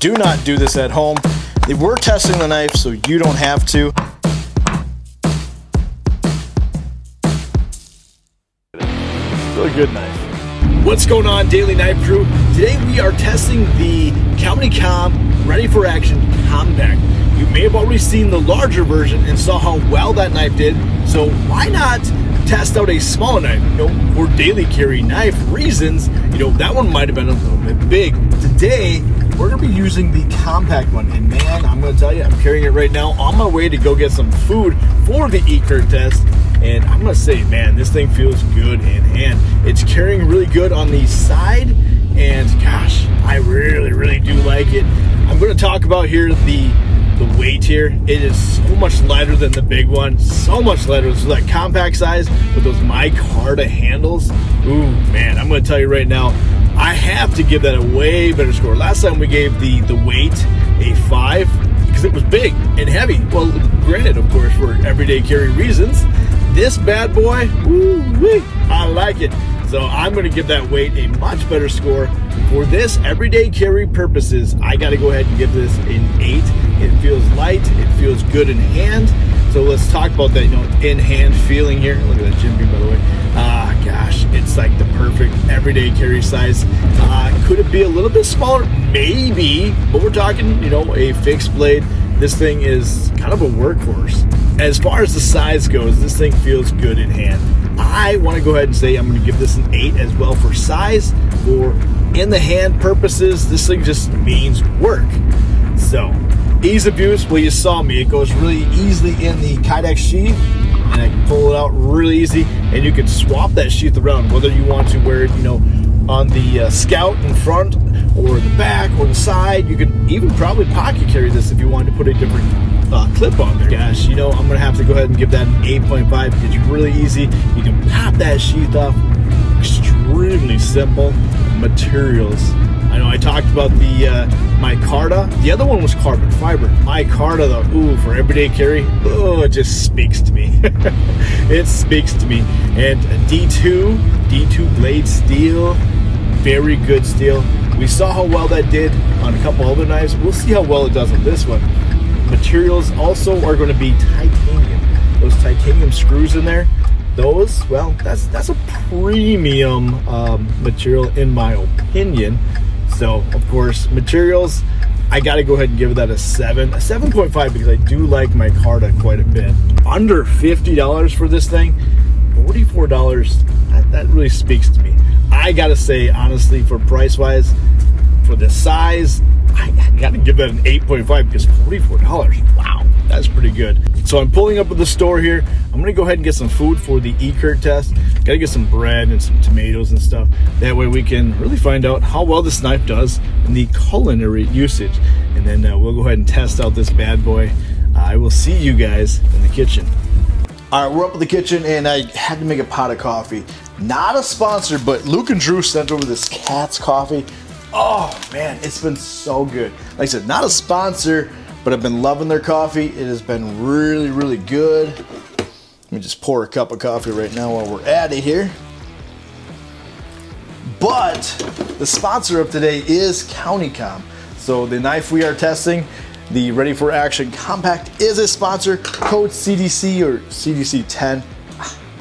Do not do this at home. We're testing the knife, so you don't have to. Really good knife. What's going on, Daily Knife Crew? Today we are testing the CountyComm Ready for Action Compact. You may have already seen the larger version and saw how well that knife did, so why not test out a smaller knife? You know, for daily carry knife reasons, you know, that one might have been a little bit big. Today, we're gonna be using the compact one, and man, I'm gonna tell you, I'm carrying it right now on my way to go get some food for the ECURT test. And I'm gonna say, man, this thing feels good in hand. It's carrying really good on the side, and gosh, I really do like it. I'm gonna talk about here the weight here. It is so much lighter than the big one, so much lighter. So that compact size with those micarta handles, ooh, man, I'm gonna tell you right now, I have to give that a way better score. Last time we gave the weight a 5 because it was big and heavy. Well, granted, of course, for everyday carry reasons. This bad boy, woo-wee, I like it. So I'm going to give that weight a much better score. For this everyday carry purposes, I got to go ahead and give this an 8. It feels light, it feels good in hand. So let's talk about that, you know, in hand feeling here. Look at that Jim Beam, by the way. Gosh, it's like the perfect everyday carry size. Could it be a little bit smaller? Maybe, but we're talking, you know, a fixed blade. This thing is kind of a workhorse. As far as the size goes, this thing feels good in hand. I want to go ahead and say I'm going to give this an 8 as well for size. For in the hand purposes, this thing just means work. So, ease of use, well, you saw me. It goes really easily in the Kydex sheath, and I can pull it out really easy, and you can swap that sheath around, whether you want to wear it, you know, on the scout in front, or the back, or the side. You can even probably pocket carry this if you wanted to put a different clip on there. Gosh, you know, I'm gonna have to go ahead and give that an 8.5. It's really easy. You can pop that sheath off. Extremely simple materials. I know I talked about the micarta. The other one was carbon fiber. Micarta, though, ooh, for everyday carry, oh, it just speaks to me. It speaks to me. And D2 blade steel, very good steel. We saw how well that did on a couple other knives. We'll see how well it does on this one. Materials also are going to be titanium. Those titanium screws in there, those, well, that's a premium material in my opinion. So, of course, materials, I got to go ahead and give that a 7.5 because I do like micarta quite a bit. Under $50 for this thing, $44, that really speaks to me. I got to say, honestly, for price-wise, for the size, I got to give that an 8.5 because $44, wow, that's pretty good. So I'm pulling up at the store here. I'm going to go ahead and get some food for the ECURT test. Got to get some bread and some tomatoes and stuff. That way we can really find out how well this knife does in the culinary usage. And then we'll go ahead and test out this bad boy. I will see you guys in the kitchen. All right, we're up in the kitchen and I had to make a pot of coffee. Not a sponsor, but Luke and Drew sent over this Cat's coffee. Oh man, it's been so good. Like I said, not a sponsor, but I've been loving their coffee. It has been really good. Let me just pour a cup of coffee right now while we're at it here. But the sponsor of today is CountyComm. So the knife we are testing, the Ready for Action Compact, is a sponsor. Code CDC or CDC10.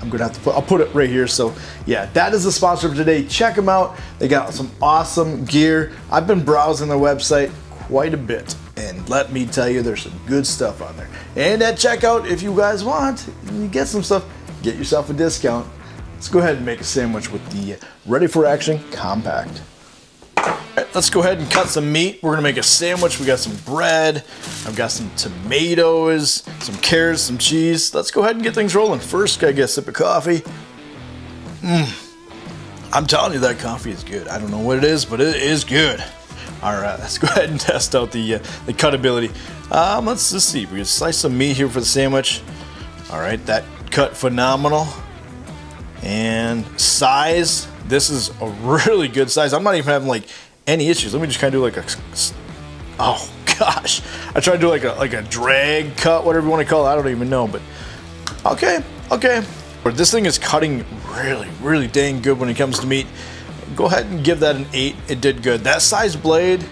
I'm gonna have to I'll put it right here. So yeah, that is the sponsor of today. Check them out. They got some awesome gear. I've been browsing their website quite a bit, and let me tell you, there's some good stuff on there. And at checkout, if you guys want, you get some stuff, get yourself a discount. Let's go ahead and make a sandwich with the Ready for Action Compact. All right, let's go ahead and cut some meat. We're gonna make a sandwich. We got some bread. I've got some tomatoes, some carrots, some cheese. Let's go ahead and get things rolling. First, gotta get a sip of coffee. I'm telling you, that coffee is good. I don't know what it is, but it is good. All right, let's go ahead and test out the cutability. Let's just see. We're gonna slice some meat here for the sandwich. All right, that cut phenomenal. And size, this is a really good size. I'm not even having like any issues. Let me just kind of do like a, oh gosh, I tried to do like a drag cut, whatever you want to call it. I don't even know, but okay. But this thing is cutting really dang good when it comes to meat. Go ahead and give that an 8. It did good. That size blade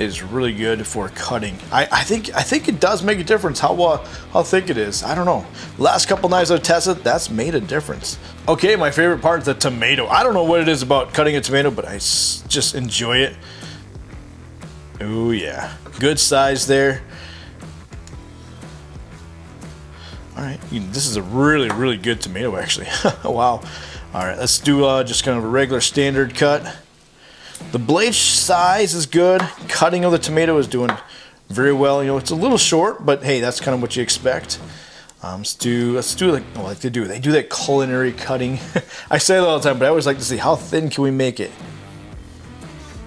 is really good for cutting. I think it does make a difference how thick it is. I don't know. Last couple knives I've tested, that's made a difference. Okay, my favorite part is the tomato. I don't know what it is about cutting a tomato, but I just enjoy it. Oh yeah, good size there. All right, this is a really good tomato actually. Wow. All right, let's do just kind of a regular standard cut. The blade size is good. Cutting of the tomato is doing very well. You know, it's a little short, but hey, that's kind of what you expect. Let's do like they do that culinary cutting. I say that all the time, but I always like to see how thin can we make it.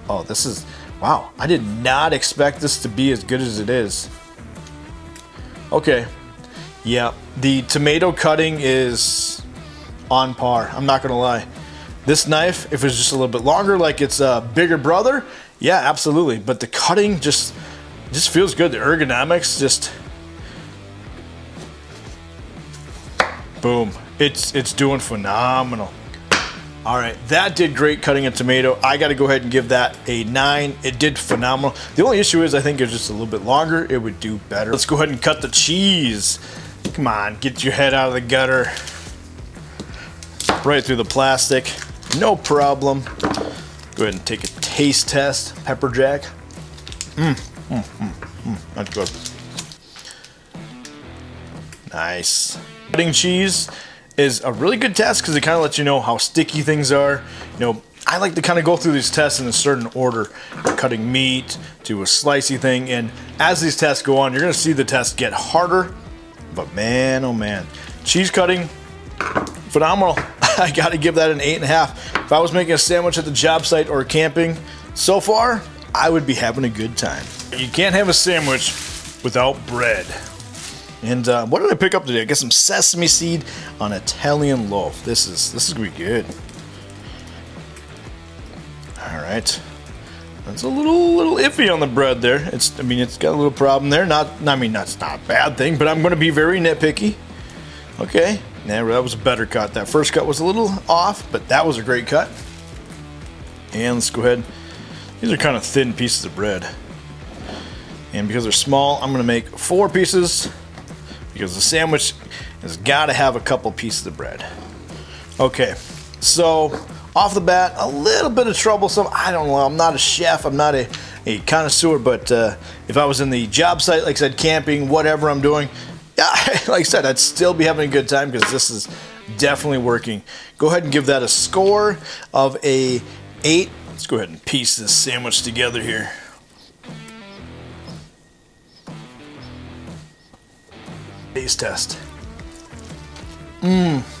Oh, this is, wow, I did not expect this to be as good as it is. Okay, yeah, the tomato cutting is on par, I'm not gonna lie. This knife, if it's just a little bit longer, like it's a bigger brother, yeah, absolutely. But the cutting just feels good. The ergonomics just, boom, it's doing phenomenal. All right, that did great cutting a tomato. I got to go ahead and give that a 9. It did phenomenal. The only issue is I think it's just a little bit longer. It would do better. Let's go ahead and cut the cheese. Come on, get your head out of the gutter. Right through the plastic. No problem. Go ahead and take a taste test. Pepper jack. That's good. Nice. Cutting cheese is a really good test because it kind of lets you know how sticky things are. You know, I like to kind of go through these tests in a certain order. Cutting meat to a slicey thing, and as these tests go on, you're going to see the tests get harder. But man, oh man, cheese cutting, phenomenal. I got to give that an 8.5. If I was making a sandwich at the job site or camping, so far, I would be having a good time. You can't have a sandwich without bread. And what did I pick up today? I got some sesame seed on Italian loaf. This is gonna be good. All right, that's a little iffy on the bread there. I mean, it's got a little problem there. I mean, that's not a bad thing, but I'm gonna be very nitpicky. Okay. Yeah, that was a better cut. That first cut was a little off, but that was a great cut. And let's go ahead. These are kind of thin pieces of bread. And because they're small, I'm gonna make 4 pieces because the sandwich has gotta have a couple pieces of bread. Okay, so off the bat, a little bit of troublesome. I don't know, I'm not a chef, I'm not a connoisseur, but if I was in the job site, like I said, camping, whatever I'm doing, yeah, like I said, I'd still be having a good time because this is definitely working. Go ahead and give that a score of a 8. Let's go ahead and piece this sandwich together here. Taste test. That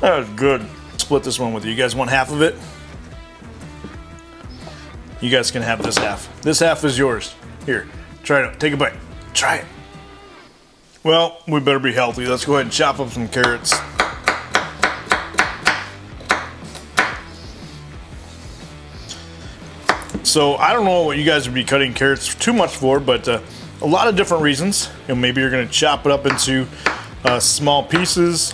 was good. Split this one with you. You guys want half of it? You guys can have this half. This half is yours. Here. Try it out. Take a bite. Try it. Well, we better be healthy. Let's go ahead and chop up some carrots. So I don't know what you guys would be cutting carrots too much for, but a lot of different reasons. You know, maybe you're going to chop it up into small pieces.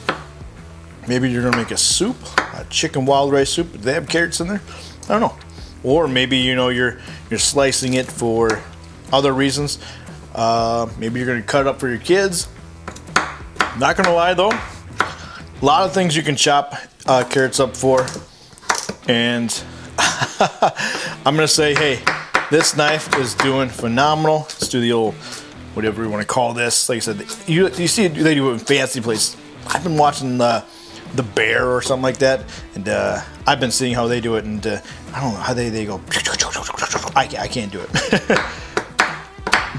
Maybe you're going to make a soup, a chicken wild rice soup. Do they have carrots in there? I don't know. Or maybe, you know, you're slicing it for other reasons. Maybe you're gonna cut it up for your kids. Not gonna lie though, a lot of things you can chop carrots up for. And I'm gonna say, hey, this knife is doing phenomenal. Let's do the old, whatever you wanna call this. Like I said, you see they do it in fancy places. I've been watching the Bear or something like that, and I've been seeing how they do it, and I don't know how they go. I can't do it.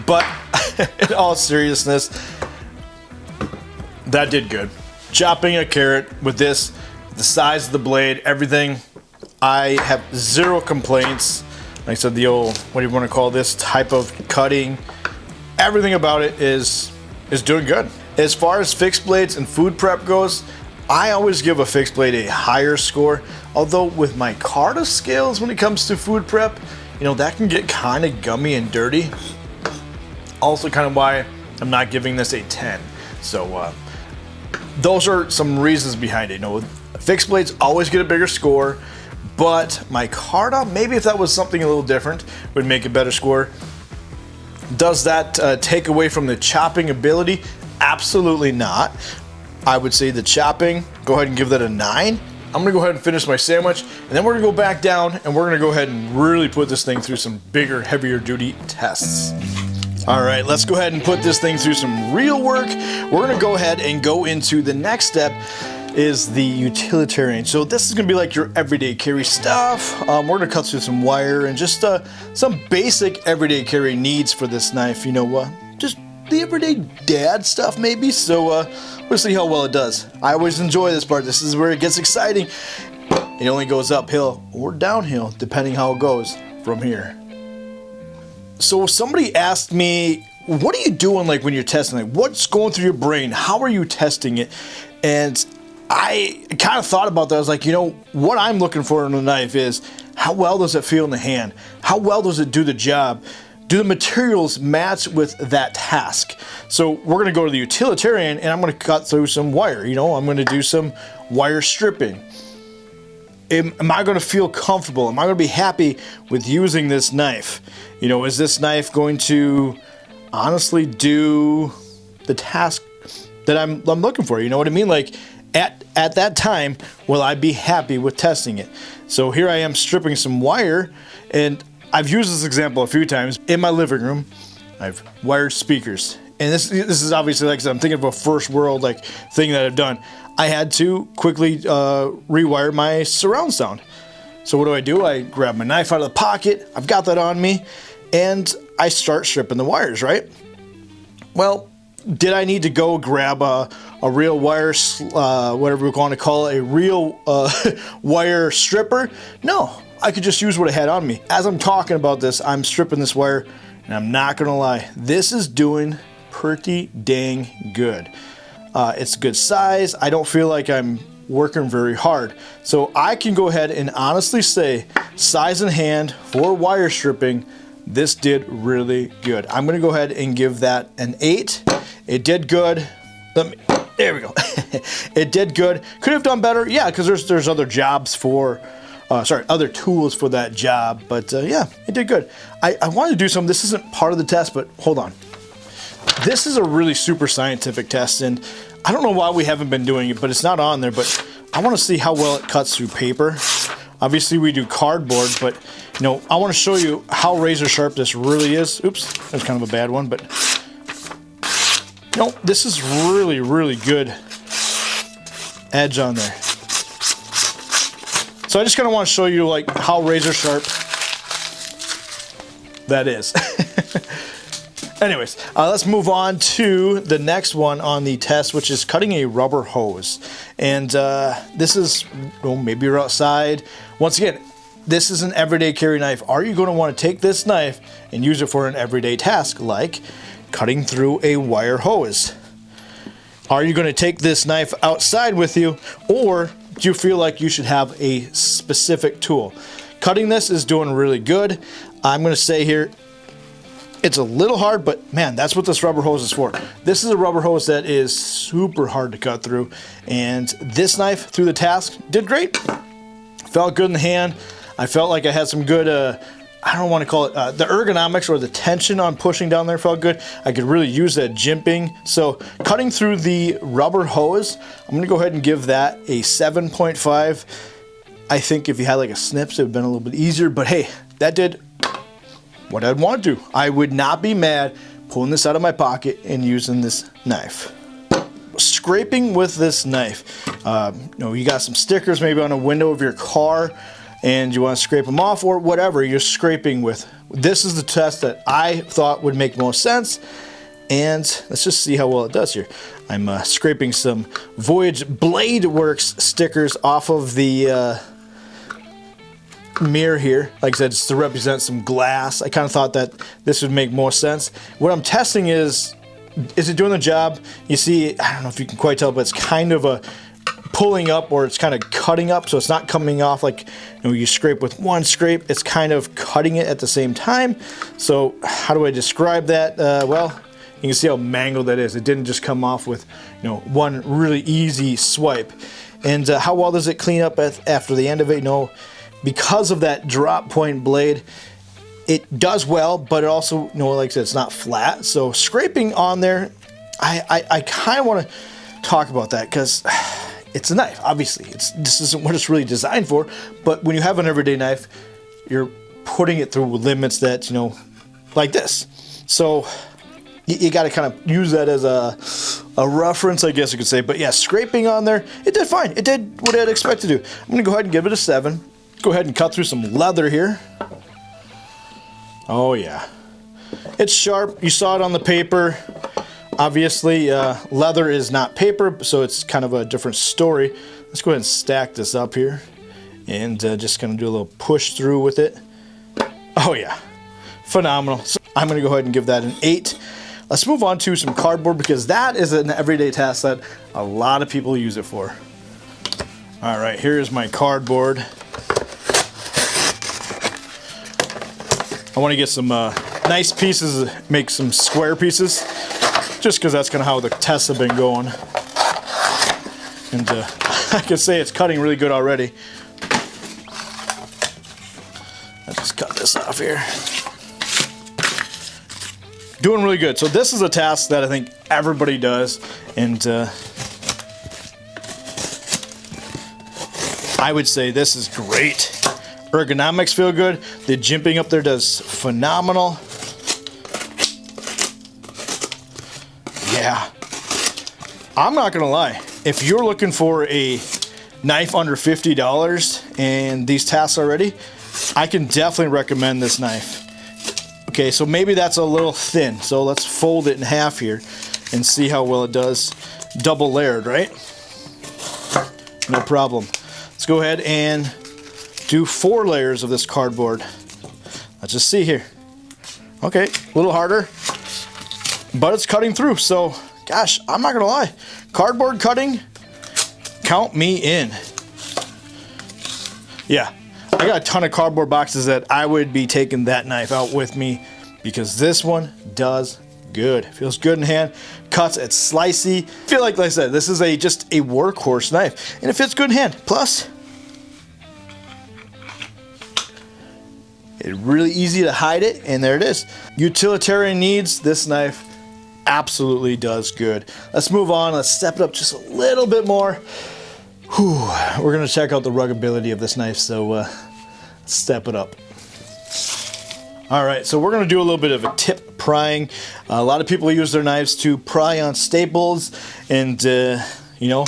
But in all seriousness, that did good. Chopping a carrot with this, the size of the blade, everything, I have 0 complaints. Like I said, the old, what do you want to call this type of cutting, everything about it is doing good. As far as fixed blades and food prep goes, I always give a fixed blade a higher score. Although with my Carta scales when it comes to food prep, you know, that can get kind of gummy and dirty. Also kind of why I'm not giving this a 10. So those are some reasons behind it. You know, fixed blades always get a bigger score, but my Carta, maybe if that was something a little different, would make a better score. Does that take away from the chopping ability? Absolutely not. I would say the chopping, go ahead and give that a 9. I'm gonna go ahead and finish my sandwich, and then we're gonna go back down and we're gonna go ahead and really put this thing through some bigger, heavier duty tests. All right, let's go ahead and put this thing through some real work. We're gonna go ahead and go into the next step, is the Utilitarian. So this is gonna be like your everyday carry stuff. We're gonna cut through some wire and just some basic everyday carry needs for this knife. You know, just the everyday dad stuff maybe. So we'll see how well it does. I always enjoy this part. This is where it gets exciting. It only goes uphill or downhill depending how it goes from here. So somebody asked me, what are you doing like when you're testing? Like, what's going through your brain? How are you testing it? And I kind of thought about that. I was like, you know, what I'm looking for in a knife is how well does it feel in the hand? How well does it do the job? Do the materials match with that task? So we're gonna go to the Utilitarian and I'm gonna cut through some wire. You know, I'm gonna do some wire stripping. Am I gonna feel comfortable? Am I gonna be happy with using this knife? You know, is this knife going to honestly do the task that I'm looking for? You know what I mean? Like at that time, will I be happy with testing it? So here I am stripping some wire, and I've used this example a few times. In my living room, I've wired speakers. And this is obviously, like I said, I'm thinking of a first world like thing that I've done. I had to quickly rewire my surround sound. So what do? I grab my knife out of the pocket, I've got that on me, and I start stripping the wires, right? Well, did I need to go grab a real wire, whatever we're going to call it, a real wire stripper? No. I could just use what I had on me. As I'm talking about this, I'm stripping this wire, and I'm not gonna lie, this is doing pretty dang good. It's a good size. I don't feel like I'm working very hard. So I can go ahead and honestly say, size in hand for wire stripping, this did really good. I'm gonna go ahead and give that an 8. It did good. There we go. It did good. Could have done better, yeah, because there's other jobs for, other tools for that job, but yeah, it did good. I wanted to do something. This isn't part of the test, but hold on. This is a really super scientific test, and I don't know why we haven't been doing it, but it's not on there, but I want to see how well it cuts through paper. Obviously, we do cardboard, but you know, I want to show you how razor sharp this really is. Oops, that's kind of a bad one, but no, this is really, really good edge on there. So I just kind of want to show you like how razor sharp that is. Anyways, let's move on to the next one on the test, which is cutting a rubber hose. And this is, well, maybe you're outside. Once again, this is an everyday carry knife. Are you going to want to take this knife and use it for an everyday task like cutting through a wire hose? Are you going to take this knife outside with you, or do you feel like you should have a specific tool? Cutting this is doing really good. I'm going to say here, it's a little hard, but man, that's what this rubber hose is for. This is a rubber hose that is super hard to cut through, and this knife through the task did great. Felt good in the hand. I felt like I had some good, I don't want to call it, the ergonomics or the tension on pushing down there felt good. I could really use that jimping. So cutting through the rubber hose, I'm going to go ahead and give that a 7.5. I think if you had like a snips, it would have been a little bit easier, but hey, that did what I'd want to do. I would not be mad pulling this out of my pocket and using this knife. Scraping with this knife. You know, you got some stickers maybe on a window of your car and you want to scrape them off or whatever you're scraping with. This is the test that I thought would make most sense, and let's just see how well it does here. I'm scraping some Voyage Blade Works stickers off of the mirror here, like I said, just to represent some glass. I kind of thought that this would make more sense. What I'm testing is it doing the job? You see, I don't know if you can quite tell, but it's kind of a pulling up, or it's kind of cutting up, so it's not coming off like, you know, you scrape with one scrape, it's kind of cutting it at the same time. So how do I describe that? Well, you can see how mangled that is. It didn't just come off with, you know, one really easy swipe. And how well does it clean up after the end of it? You know, because of that drop point blade, it does well, but it also, you know, like I said, it's not flat. So scraping on there, I kind of want to talk about that because it's a knife. Obviously, this isn't what it's really designed for. But when you have an everyday knife, you're putting it through limits that, you know, like this. So you got to kind of use that as a reference, I guess you could say. But yeah, scraping on there, it did fine. It did what I'd expect to do. I'm going to go ahead and give it a 7. Go ahead and cut through some leather here. Oh yeah, it's sharp. You saw it on the paper. Obviously, leather is not paper, so it's kind of a different story. Let's go ahead and stack this up here and just gonna do a little push through with it. Oh yeah, phenomenal. So I'm gonna go ahead and give that an 8. Let's move on to some cardboard because that is an everyday task that a lot of people use it for. All right, here's my cardboard. I want to get some nice pieces, make some square pieces, just because that's kind of how the tests have been going. And I can say it's cutting really good already. Let's just cut this off here. Doing really good. So this is a task that I think everybody does, and I would say this is great. Ergonomics feel good. The jimping up there does phenomenal. Yeah. I'm not gonna lie. If you're looking for a knife under $50 and these tasks already, I can definitely recommend this knife. Okay, so maybe that's a little thin. So let's fold it in half here and see how well it does. Double layered, right? No problem. Let's go ahead and do 4 layers of this cardboard. Let's just see here. Okay, a little harder, but it's cutting through. So, gosh, I'm not gonna lie. Cardboard cutting, count me in. Yeah, I got a ton of cardboard boxes that I would be taking that knife out with me because this one does good. Feels good in hand, cuts, it's slicey. I feel like I said, this is just a workhorse knife, and it fits good in hand. Plus, it's really easy to hide it, and there it is. Utilitarian needs, this knife absolutely does good. Let's move on. Let's step it up just a little bit more. Whew. We're gonna check out the ruggability of this knife, so let's step it up. All right, so we're gonna do a little bit of a tip prying. A lot of people use their knives to pry on staples, and you know,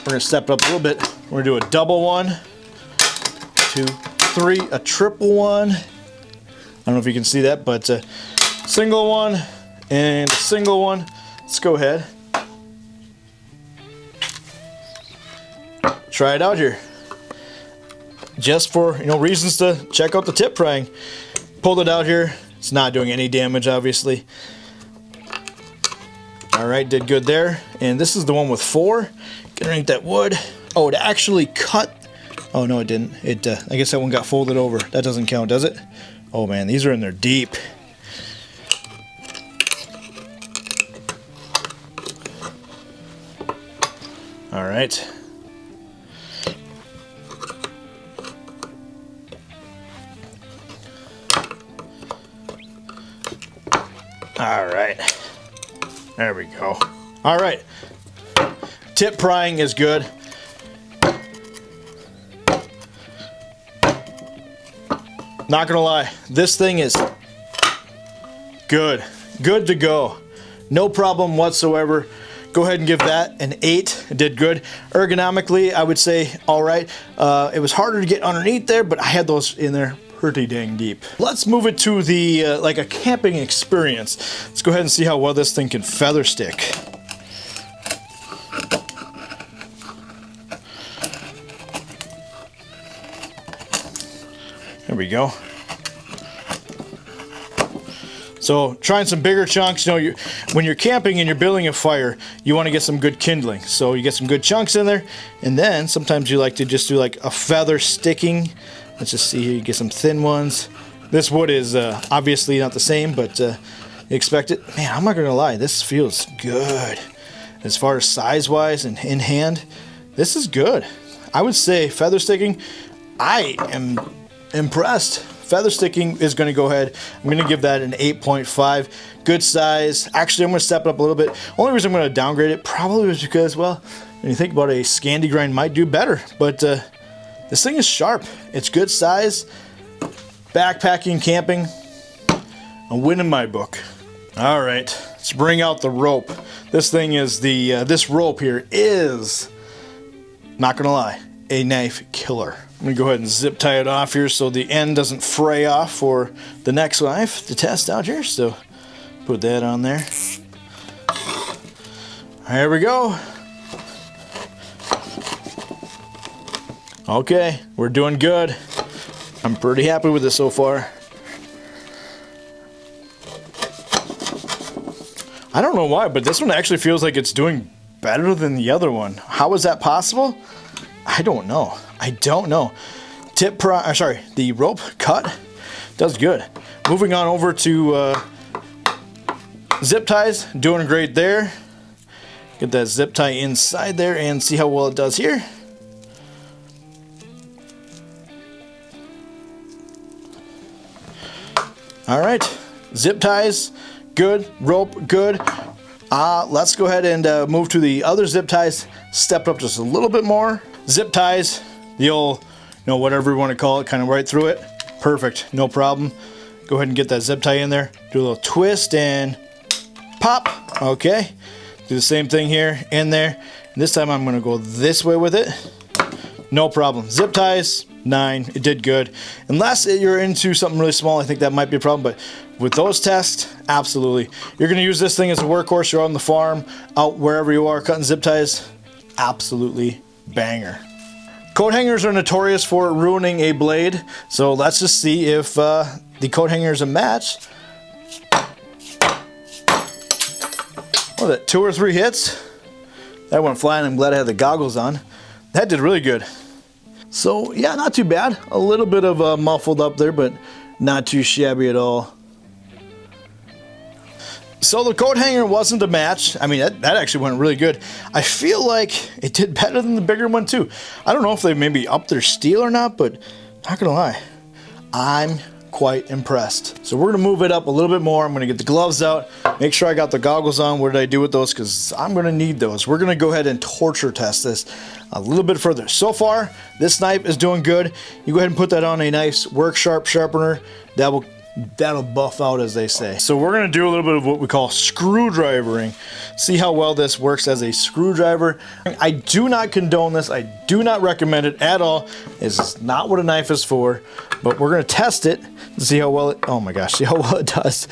we're gonna step it up a little bit. We're gonna do a double 1, 2, 3, a triple 1. I don't know if you can see that, but single 1 and a single 1. Let's go ahead. Try it out here. Just for, you know, reasons to check out the tip prying. Pulled it out here. It's not doing any damage, obviously. All right, did good there. And this is the one with 4. Get underneath that wood. Oh, it actually cut. Oh no, it didn't. I guess that one got folded over. That doesn't count, does it? Oh man, these are in there deep. All right. All right. There we go. All right. Tip prying is good. Not gonna lie, this thing is good. Good to go. No problem whatsoever. Go ahead and give that an 8. It did good. Ergonomically, I would say all right. It was harder to get underneath there, but I had those in there pretty dang deep. Let's move it to the like a camping experience. Let's go ahead and see how well this thing can feather stick. There we go. So trying some bigger chunks. You know, when you're camping and you're building a fire, you want to get some good kindling. So you get some good chunks in there, and then sometimes you like to just do like a feather sticking. Let's just see here. You get some thin ones. This wood is obviously not the same, but you expect it. Man, I'm not gonna lie. This feels good. As far as size-wise and in hand, this is good. I would say feather sticking, I am impressed. Feather sticking is going to go ahead. I'm going to give that an 8.5. Good size. Actually, I'm going to step it up a little bit. Only reason I'm going to downgrade it probably was because, well, when you think about it, a Scandi grind might do better. But this thing is sharp. It's good size. Backpacking, camping. A win in my book. All right, let's bring out the rope. This thing is this rope here is, not going to lie, a knife killer. I'm going to go ahead and zip tie it off here so the end doesn't fray off for the next knife to test out here. So put that on there. There we go. Okay, we're doing good. I'm pretty happy with this so far. I don't know why, but this one actually feels like it's doing better than the other one. How is that possible? I don't know. I don't know. The rope cut does good. Moving on over to zip ties, doing great there. Get that zip tie inside there and see how well it does here. All right, zip ties, good. Rope, good. Let's go ahead and move to the other zip ties. Step up just a little bit more. Zip ties, the old, whatever you want to call it, kind of right through it. Perfect, no problem. Go ahead and get that zip tie in there. Do a little twist and pop. Okay, do the same thing here, in there. And this time I'm going to go this way with it. No problem. Zip ties, 9. It did good. Unless you're into something really small, I think that might be a problem. But with those tests, absolutely. You're going to use this thing as a workhorse. You're on the farm, out wherever you are, cutting zip ties. Absolutely banger. Coat hangers are notorious for ruining a blade. So let's just see if the coat hanger is a match. What was that, 2 or 3 hits? That went flying. I'm glad I had the goggles on. That did really good. So yeah, not too bad. A little bit of muffled up there, but not too shabby at all. So the coat hanger wasn't a match. I mean, that actually went really good. I feel like it did better than the bigger one too. I don't know if they maybe upped their steel or not, but not gonna lie, I'm quite impressed. So we're gonna move it up a little bit more. I'm gonna get the gloves out, make sure I got the goggles on. What did I do with those? Because I'm gonna need those. We're gonna go ahead and torture test this a little bit further. So far, this knife is doing good. You go ahead and put that on a nice work sharp sharpener. That'll buff out, as they say. So we're gonna do a little bit of what we call screwdrivering. See how well this works as a screwdriver. I do not condone this. I do not recommend it at all. This is not what a knife is for, but we're gonna test it and see how well it, oh my gosh, see how well it does.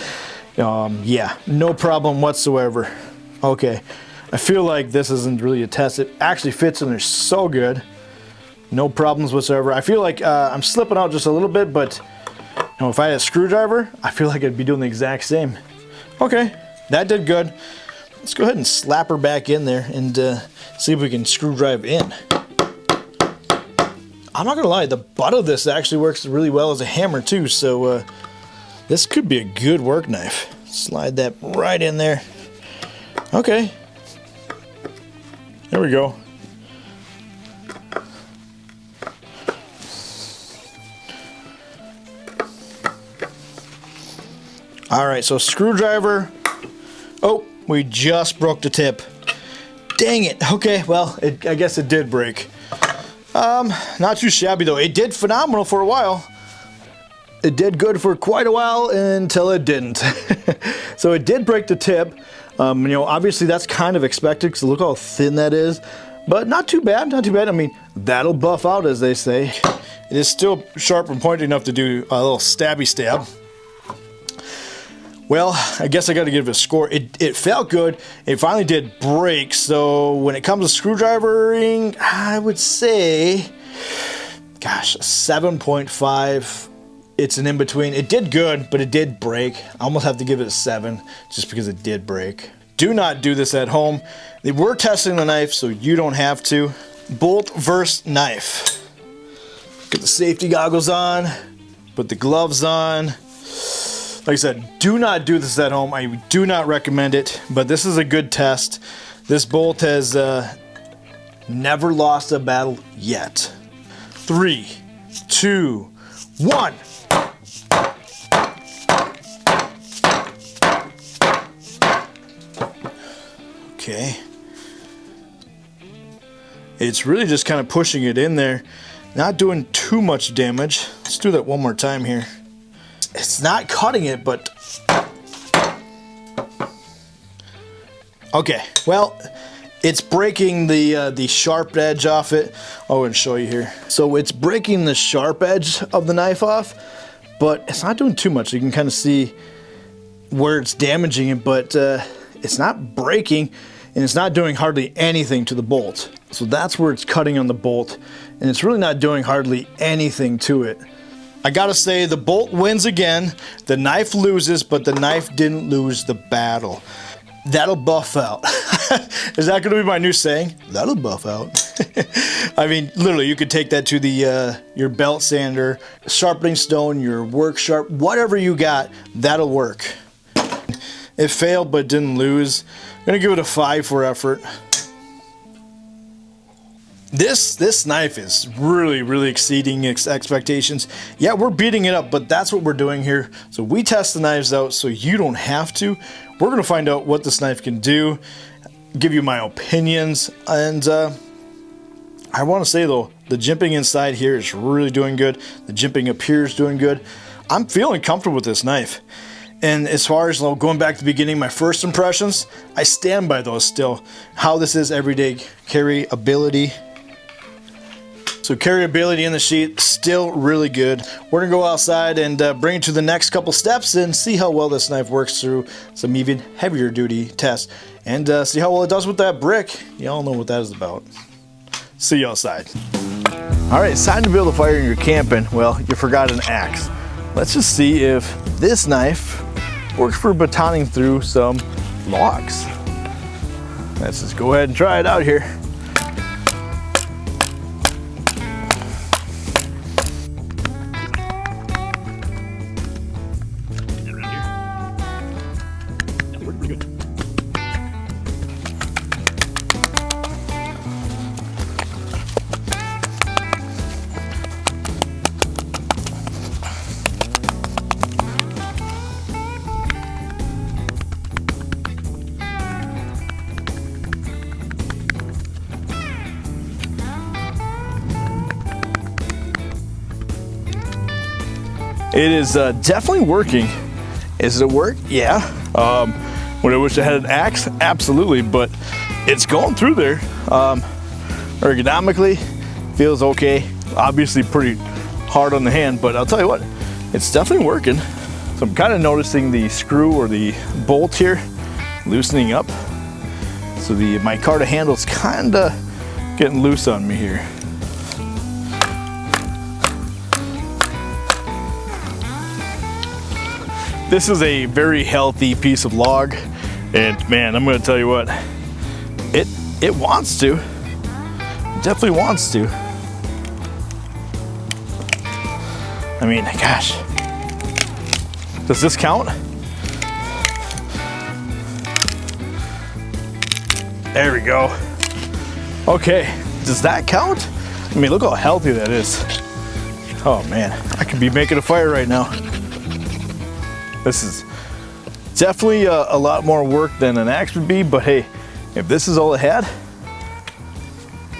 Yeah, no problem whatsoever. Okay, I feel like this isn't really a test. It actually fits in there so good. No problems whatsoever. I feel like I'm slipping out just a little bit, but if I had a screwdriver, I feel like I'd be doing the exact same. Okay, that did good. Let's go ahead and slap her back in there and see if we can screwdrive in. I'm not gonna lie, the butt of this actually works really well as a hammer too, so this could be a good work knife. Slide that right in there. Okay, there we go. All right, so screwdriver. Oh, we just broke the tip. Dang it. Okay, well, I guess it did break. Not too shabby though. It did phenomenal for a while. It did good for quite a while until it didn't. So it did break the tip. Obviously that's kind of expected because look how thin that is. But not too bad, not too bad. I mean, that'll buff out, as they say. It is still sharp and pointy enough to do a little stabby stab. Well, I guess I got to give it a score. It felt good. It finally did break. So when it comes to screwdrivering, I would say, gosh, 7.5. It's an in-between. It did good, but it did break. I almost have to give it a 7 just because it did break. Do not do this at home. We're testing the knife, so you don't have to. Bolt versus knife. Get the safety goggles on. Put the gloves on. Like I said, do not do this at home. I do not recommend it, but this is a good test. This bolt has never lost a battle yet. 3, 2, 1. Okay. It's really just kind of pushing it in there, not doing too much damage. Let's do that one more time here. It's not cutting it, but okay. Well, it's breaking the sharp edge off it. I'll go and show you here. So it's breaking the sharp edge of the knife off, but it's not doing too much. You can kind of see where it's damaging it, but it's not breaking, and it's not doing hardly anything to the bolt. So that's where it's cutting on the bolt, and it's really not doing hardly anything to it. I gotta say, the bolt wins again. The knife loses, but the knife didn't lose the battle. That'll buff out. Is that gonna be my new saying? That'll buff out. I mean, literally, you could take that to the your belt sander, sharpening stone, your work sharp, whatever you got, that'll work. It failed, but didn't lose. I'm gonna give it a 5 for effort. This knife is really exceeding expectations. Yeah, we're beating it up, but that's what we're doing here. So we test the knives out so you don't have to. We're gonna find out what this knife can do, give you my opinions, and I wanna say though, the jimping inside here is really doing good. The jimping up here is doing good. I'm feeling comfortable with this knife. And as far as going back to the beginning, my first impressions, I stand by those still. How this is everyday carryability. So carryability in the Sheath, still really good. We're gonna go outside and bring it to the next couple steps and see how well this knife works through some even heavier duty tests. And see how well it does with that brick. Y'all know what that is about. See you outside. All right, it's time to build a fire in your camping. Well, you forgot an axe. Let's just see if this knife works for batoning through some logs. Let's just go ahead and try it out here. It is definitely working. Is it a work? Yeah. Would I wish I had an axe? Absolutely, but it's going through there. Ergonomically, feels okay. Obviously pretty hard on the hand, but I'll tell you what, it's definitely working. So I'm kind of noticing the screw or the bolt here loosening up. So the micarta handle's kind of getting loose on me here. This is a very healthy piece of log, and man, I'm gonna tell you what, it wants to. It definitely wants to. I mean, gosh. Does this count? There we go. Okay, does that count? I mean, look how healthy that is. Oh man, I could be making a fire right now. This is definitely a lot more work than an axe would be, but hey, if this is all it had,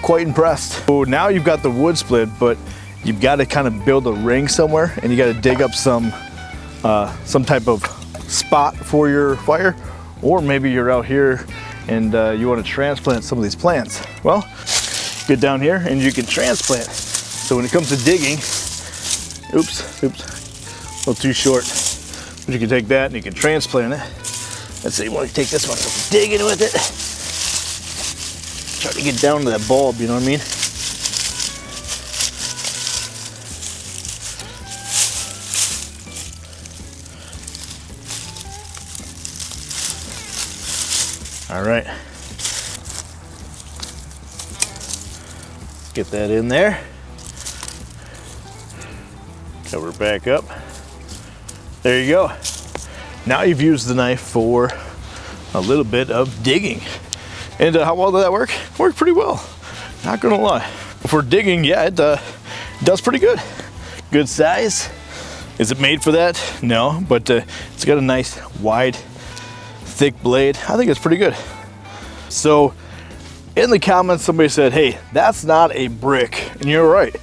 quite impressed. So now you've got the wood split, but you've got to kind of build a ring somewhere, and you got to dig up some type of spot for your fire, or maybe you're out here and you want to transplant some of these plants. Well, get down here and you can transplant. So when it comes to digging, oops, a little too short. But you can take that and you can transplant it. Let's see, you want to take this one, so dig in with it. Try to get down to that bulb, you know what I mean? All right. Let's get that in there. Cover it back up. There you go. Now you've used the knife for a little bit of digging. And how well did that work? Worked pretty well, not gonna lie. For digging, yeah, it does pretty good. Good size. Is it made for that? No, but it's got a nice wide, thick blade. I think it's pretty good. So in the comments, somebody said, hey, that's not a brick. And you're right.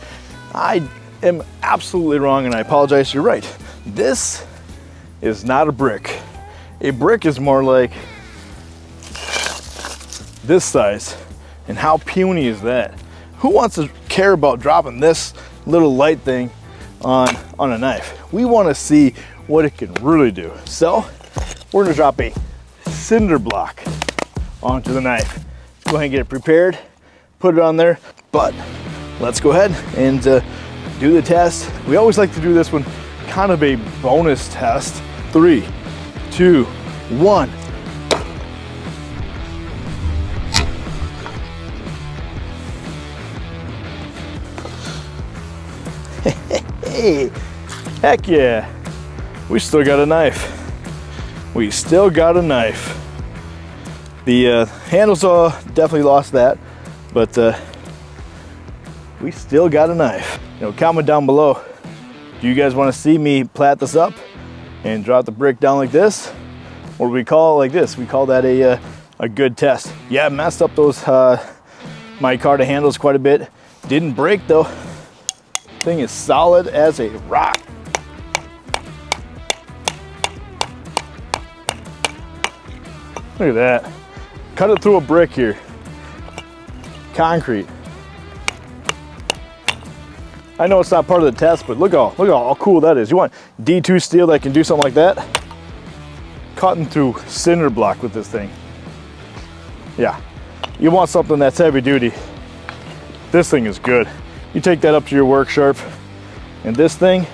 I am absolutely wrong, and I apologize, you're right. This is not a brick. A brick is more like this size. And how puny is that? Who wants to care about dropping this little light thing on a knife? We want to see what it can really do. So we're gonna drop a cinder block onto the knife. Let's go ahead and get it prepared, put it on there, but let's go ahead and do the test. We always like to do this one kind of a bonus test. 3, 2, 1. Hey, heck yeah, we still got a knife. We still got a knife. The handles definitely lost that, but we still got a knife. You know, comment down below, do you guys want to see me plat this up and drop the brick down like this? Or do we call it like this? We call that a good test. Yeah, messed up those micarta handles quite a bit. Didn't break though. Thing is solid as a rock. Look at that. Cut it through a brick here. Concrete. I know it's not part of the test, but look how cool that is. You want D2 steel that can do something like that? Cutting through cinder block with this thing. Yeah, you want something that's heavy duty. This thing is good. You take that up to your work sharp, and this thing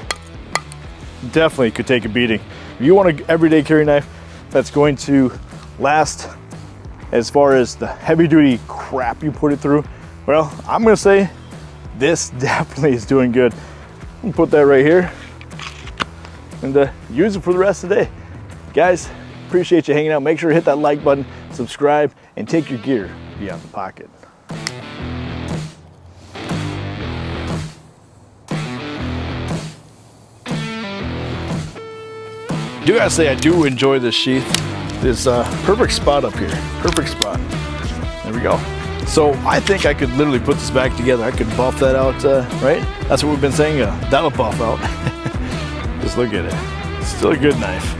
definitely could take a beating. If you want an everyday carry knife that's going to last as far as the heavy duty crap you put it through, well, I'm gonna say this definitely is doing good. I'm gonna put that right here and use it for the rest of the day. Guys, appreciate you hanging out. Make sure to hit that like button, subscribe, and take your gear beyond the pocket. I do gotta say, I do enjoy this sheath. This perfect spot up here, perfect spot. There we go. So I think I could literally put this back together. I could buff that out, right? That's what we've been saying, that'll buff out. Just look at it, still a good knife.